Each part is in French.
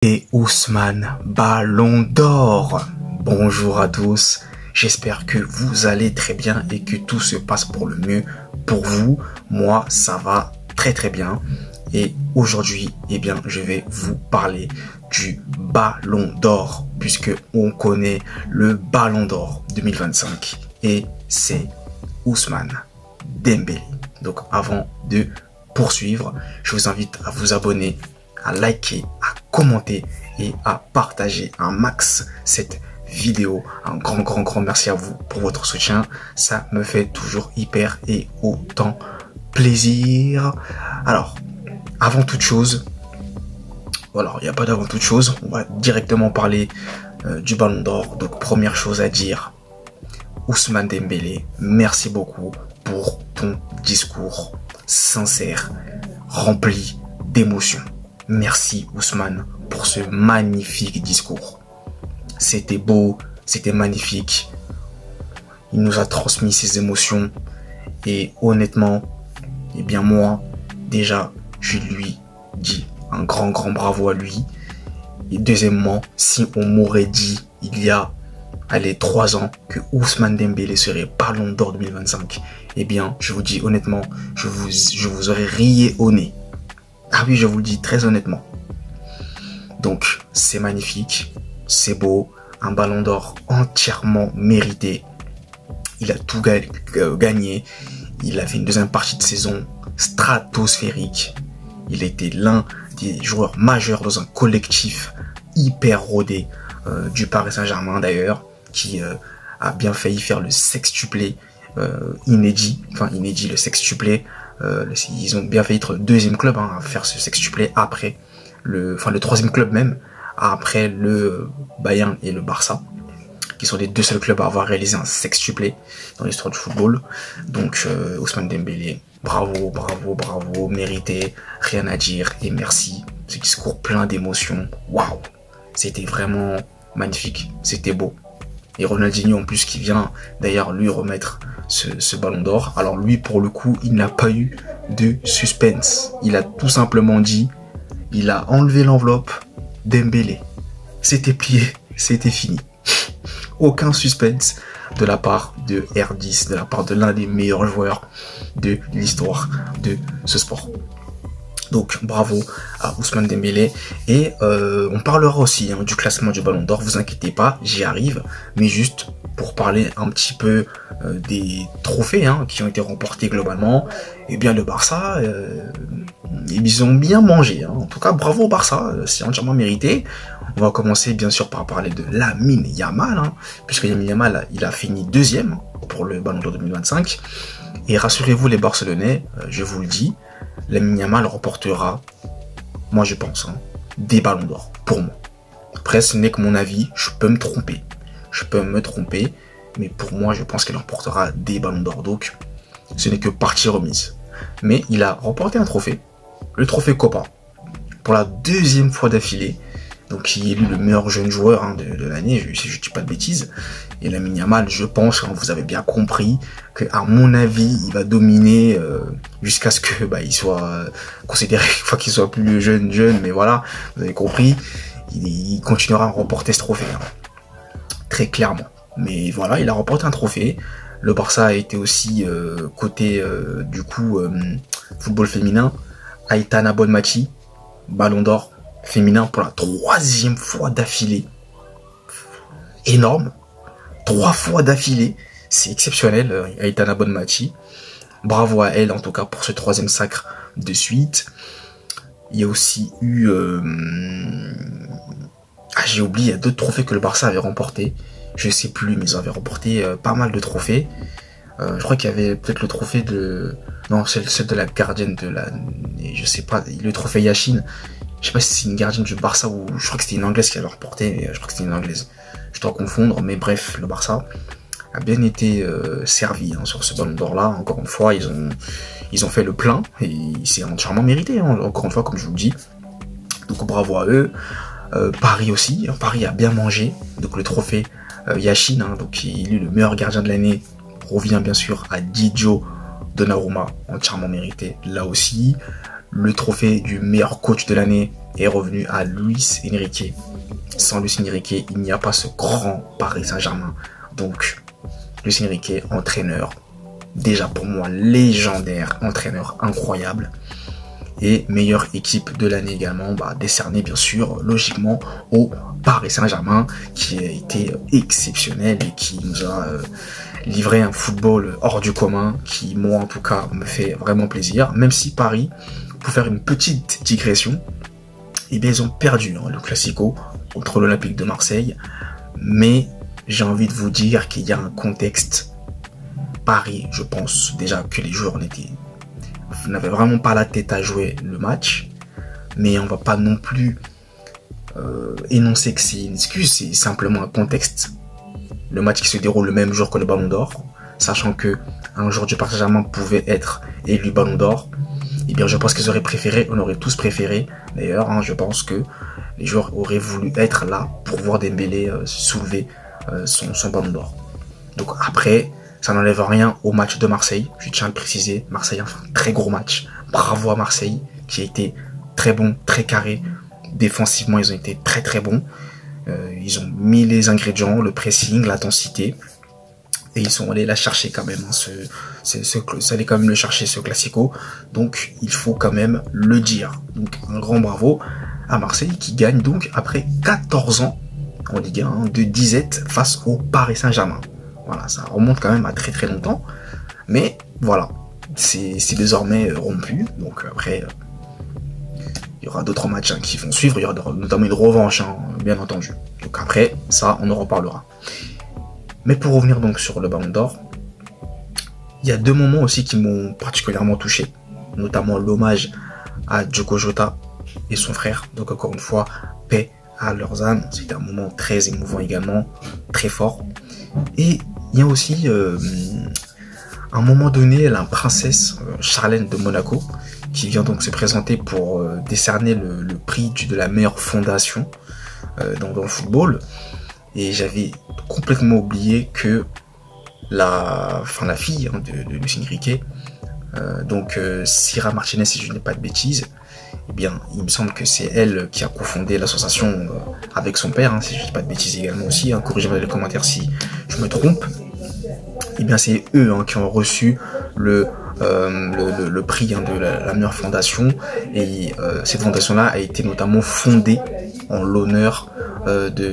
Et Ousmane Ballon d'Or. Bonjour à tous, j'espère que vous allez très bien et que tout se passe pour le mieux pour vous. Moi, ça va très bien. Et aujourd'hui, je vais vous parler du Ballon d'Or, puisque on connaît le Ballon d'Or 2025 et c'est Ousmane Dembélé. Donc avant de poursuivre, je vous invite à vous abonner, à liker, à commenter et à partager un max cette vidéo. Un grand merci à vous pour votre soutien. Ça me fait toujours hyper et autant plaisir. Alors, avant toute chose, voilà, il n'y a pas d'avant toute chose. On va directement parler du Ballon d'Or. Donc, première chose à dire, Ousmane Dembélé, merci beaucoup pour ton discours sincère, rempli d'émotion. Merci Ousmane pour ce magnifique discours. C'était beau, c'était magnifique. Il nous a transmis ses émotions. Et honnêtement, moi, déjà, je lui dis un grand bravo à lui. Et deuxièmement, si on m'aurait dit il y a 3 ans que Ousmane Dembélé serait Ballon d'Or 2025, je vous dis honnêtement, je vous aurais rié au nez. Ah oui, je vous le dis très honnêtement. Donc, c'est magnifique, c'est beau, un Ballon d'Or entièrement mérité. Il a tout gagné. Il a fait une deuxième partie de saison stratosphérique. Il était l'un des joueurs majeurs dans un collectif hyper rodé du Paris Saint-Germain d'ailleurs, qui a bien failli faire le sextuplé inédit, le sextuplé. Ils ont bien failli être le deuxième club à faire ce sextuplé après le troisième club même, après le Bayern et le Barça, qui sont les deux seuls clubs à avoir réalisé un sextuplé dans l'histoire du football. Donc Ousmane Dembélé, bravo, mérité, rien à dire et merci. Ce discours plein d'émotions, waouh, c'était vraiment magnifique, c'était beau. Et Ronaldinho en plus qui vient d'ailleurs lui remettre ce Ballon d'Or. Alors lui pour le coup il n'a pas eu de suspense. Il a tout simplement dit, il a enlevé l'enveloppe, Dembélé. C'était plié, c'était fini. Aucun suspense de la part de R10, de la part de l'un des meilleurs joueurs de l'histoire de ce sport. Donc bravo à Ousmane Dembélé. Et on parlera aussi du classement du Ballon d'Or, vous inquiétez pas, j'y arrive. Mais juste pour parler un petit peu des trophées qui ont été remportés globalement. Le Barça, ils ont bien mangé. En tout cas, bravo au Barça, c'est entièrement mérité. On va commencer bien sûr par parler de Lamine Yamal, puisque Lamine Yamal, il a fini deuxième pour le Ballon d'Or 2025. Et rassurez-vous les Barcelonais, je vous le dis, Lamine Yamal remportera, moi je pense, des Ballons d'Or, pour moi. Après, ce n'est que mon avis, je peux me tromper, mais pour moi, je pense qu'il remportera des Ballons d'Or, donc ce n'est que partie remise. Mais il a remporté un trophée, le trophée Copa, pour la deuxième fois d'affilée, donc il est élu le meilleur jeune joueur de l'année, si je ne dis pas de bêtises. Et Lamine Yamal, je pense, vous avez bien compris, que à mon avis, il va dominer jusqu'à ce que il soit considéré, qu'il soit plus jeune, mais voilà, vous avez compris, il continuera à remporter ce trophée, très clairement. Mais voilà, il a remporté un trophée. Le Barça a été aussi côté football féminin. Aitana Bonmati, Ballon d'Or féminin pour la 3e fois d'affilée. Énorme. 3 fois d'affilée. C'est exceptionnel, Aitana Bonmati. Bravo à elle, en tout cas, pour ce 3e sacre de suite. Il y a aussi eu... j'ai oublié, il y a d'autres trophées que le Barça avait remportés. Je sais plus, mais ils avaient remporté pas mal de trophées. Je crois qu'il y avait peut-être le trophée de... Non, celle de la gardienne de la... Je sais pas, le trophée Yachine. Je sais pas si c'est une gardienne du Barça ou... Je crois que c'était une Anglaise qui avait remporté, mais je crois que c'était une Anglaise. Je dois confondre, mais bref, le Barça a bien été servi sur ce Ballon d'Or là. Encore une fois, ils ont fait le plein et c'est entièrement mérité, encore une fois, comme je vous le dis. Donc bravo à eux. Paris aussi, Paris a bien mangé. Donc le trophée Yachine, donc qui est élu le meilleur gardien de l'année, revient bien sûr à Didio Donnarumma, entièrement mérité là aussi. Le trophée du meilleur coach de l'année est revenu à Luis Enrique. Sans Luis Enrique, il n'y a pas ce grand Paris Saint-Germain. Donc, Luis Enrique, entraîneur, déjà pour moi légendaire, entraîneur incroyable. Et meilleure équipe de l'année également, décernée bien sûr, logiquement, au Paris Saint-Germain, qui a été exceptionnel et qui nous a livré un football hors du commun, qui moi en tout cas me fait vraiment plaisir. Même si Paris, pour faire une petite digression, eh bien ils ont perdu le Classico contre l'Olympique de Marseille, mais j'ai envie de vous dire qu'il y a un contexte. Paris, je pense déjà que les joueurs n'avaient vraiment pas la tête à jouer le match, mais on va pas non plus énoncer que c'est une excuse, c'est simplement un contexte. Le match qui se déroule le même jour que le Ballon d'Or, sachant que un joueur du Paris Saint-Germain pouvait être élu Ballon d'Or, eh bien je pense qu'ils auraient préféré, on aurait tous préféré d'ailleurs, je pense que les joueurs auraient voulu être là pour voir Dembélé soulever son Ballon d'Or. Donc après, ça n'enlève rien au match de Marseille, je tiens à le préciser, Marseille a fait un très gros match, bravo à Marseille qui a été très bon, très carré, défensivement ils ont été très très bons, ils ont mis les ingrédients, le pressing, l'intensité, et ils sont allés la chercher quand même, ça allait quand même le chercher ce Classico, donc il faut quand même le dire. Donc un grand bravo à Marseille qui gagne donc après 14 ans en Ligue 1 de disette face au Paris Saint-Germain. Voilà, ça remonte quand même à très très longtemps, mais voilà, c'est désormais rompu, donc après il y aura d'autres matchs qui vont suivre, il y aura notamment une revanche, bien entendu. Donc après, ça, on en reparlera. Mais pour revenir donc sur le Ballon d'Or, il y a deux moments aussi qui m'ont particulièrement touché, notamment l'hommage à Diogo Jota et son frère. Donc encore une fois, paix à leurs âmes. C'était un moment très émouvant également, très fort. Et il y a aussi, à un moment donné, la princesse Charlène de Monaco, qui vient donc se présenter pour décerner le prix de la meilleure fondation dans le football. Et j'avais complètement oublié que la fille de Luis Enrique, Sira Martinez, si je n'ai pas de bêtises, eh bien, il me semble que c'est elle qui a cofondé l'association avec son père, si je ne dis pas de bêtises également aussi, corrigez-moi dans les commentaires si je me trompe. Eh bien, c'est eux qui ont reçu le prix de la meilleure fondation, et cette fondation-là a été notamment fondée en l'honneur de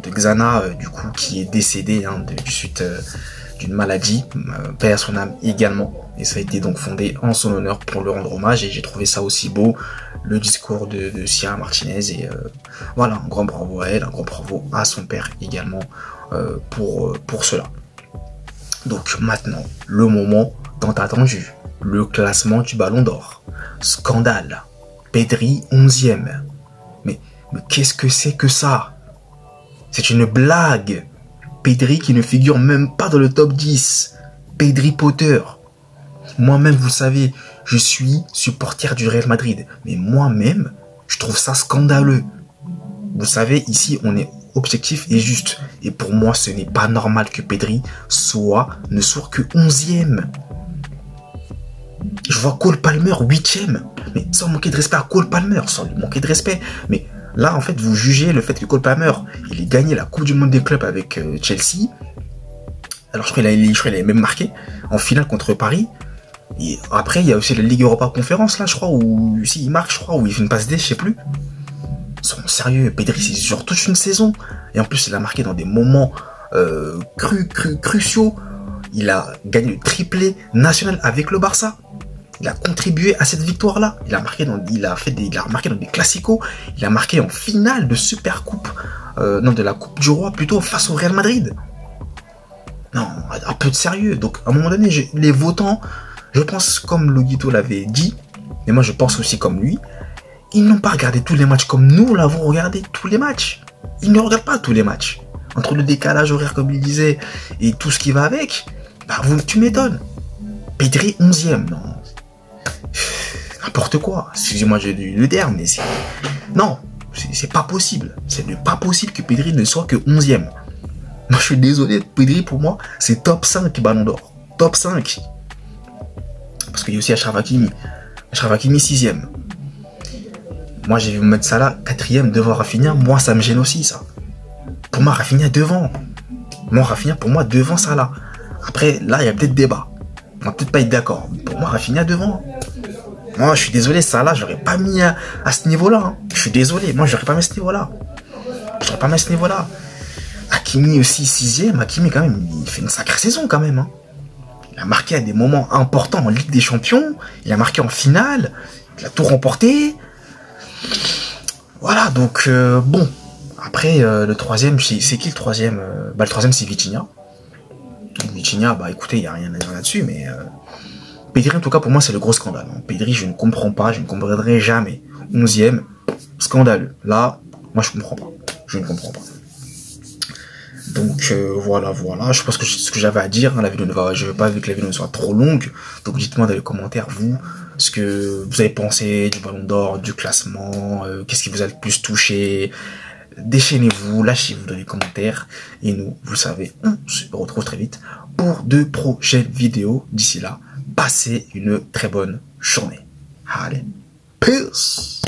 Xana, du coup, qui est décédé du suite d'une maladie, paix à son âme également, et ça a été donc fondé en son honneur pour le rendre hommage, et j'ai trouvé ça aussi beau, le discours de Sira Martinez, et voilà, un grand bravo à elle, un grand bravo à son père également pour cela. Donc maintenant, le moment tant attendu, le classement du Ballon d'Or. Scandale, Pedri 11e. Mais qu'est-ce que c'est que ça? C'est une blague. Pedri qui ne figure même pas dans le top 10. Pedri Potter. Moi-même, vous savez, je suis supporter du Real Madrid. Mais moi-même, je trouve ça scandaleux. Vous savez, ici, on est objectif et juste. Et pour moi, ce n'est pas normal que Pedri ne soit que 11e. Je vois Cole Palmer 8e. Mais sans manquer de respect à Cole Palmer, sans lui manquer de respect. Mais là, en fait, vous jugez le fait que Cole Palmer, il ait gagné la Coupe du Monde des clubs avec Chelsea. Alors, je crois qu'il avait même marqué en finale contre Paris. Et après, il y a aussi la Ligue Europa Conférence, là, je crois, où il marque, je crois, où il fait une passe D, je sais plus. Ils sont sérieux, Pedri, c'est sur toute une saison. Et en plus, il a marqué dans des moments cruciaux. Il a gagné le triplé national avec le Barça. Il a contribué à cette victoire-là. Il a marqué dans des classicos. Il a marqué en finale de Super Coupe, de la Coupe du Roi, plutôt face au Real Madrid. Non, un peu de sérieux. Donc, à un moment donné, les votants, je pense comme Loguito l'avait dit, mais moi je pense aussi comme lui, ils n'ont pas regardé tous les matchs comme nous l'avons regardé tous les matchs. Ils ne regardent pas tous les matchs. Entre le décalage horaire, comme il disait, et tout ce qui va avec, tu m'étonnes. Pedri 11e, non. N'importe quoi. Excusez-moi le terme, mais c'est... Non, c'est pas possible. C'est pas possible que Pedri ne soit que 11e. Moi, je suis désolé, Pedri, pour moi, c'est top 5 Ballon d'Or. Top 5. Parce qu'il y a aussi Achraf Hakimi. Achraf Hakimi 6e. Moi, j'ai vu mettre Salah 4e devant Rafinha. Moi, ça me gêne aussi, ça. Pour moi, Rafinha devant. Moi, Rafinha, pour moi, devant Salah. Après, là, il y a peut-être débat. On va peut-être pas être d'accord. Pour moi, Rafinha devant. Moi, je suis désolé, Salah, j'aurais pas mis à ce niveau-là. Hein. Je suis désolé. Moi, j'aurais pas mis à ce niveau-là. J'aurais pas mis à ce niveau-là. Hakimi aussi, 6e. Hakimi, quand même, il fait une sacrée saison, quand même. Hein. Il a marqué à des moments importants en Ligue des Champions. Il a marqué en finale. Il a tout remporté. Voilà, donc, bon. Après, le 3e, c'est qui le 3e? Le 3e, c'est Vitinha. Vitinha, écoutez, il n'y a rien à dire là-dessus, mais... Pedri, en tout cas, pour moi, c'est le gros scandale. Hein. Pedri, je ne comprends pas, je ne comprendrai jamais. 11e, scandaleux. Là, moi, je comprends pas. Je ne comprends pas. Donc, voilà. Je pense que c'est ce que j'avais à dire. Hein. La vidéo je veux pas que la vidéo ne soit trop longue. Donc, dites-moi dans les commentaires, vous, ce que vous avez pensé du Ballon d'Or, du classement, qu'est-ce qui vous a le plus touché. Déchaînez-vous, lâchez-vous dans les commentaires. Et nous, vous savez, on se retrouve très vite pour de prochaines vidéos. D'ici là, passez une très bonne journée. Allez, peace!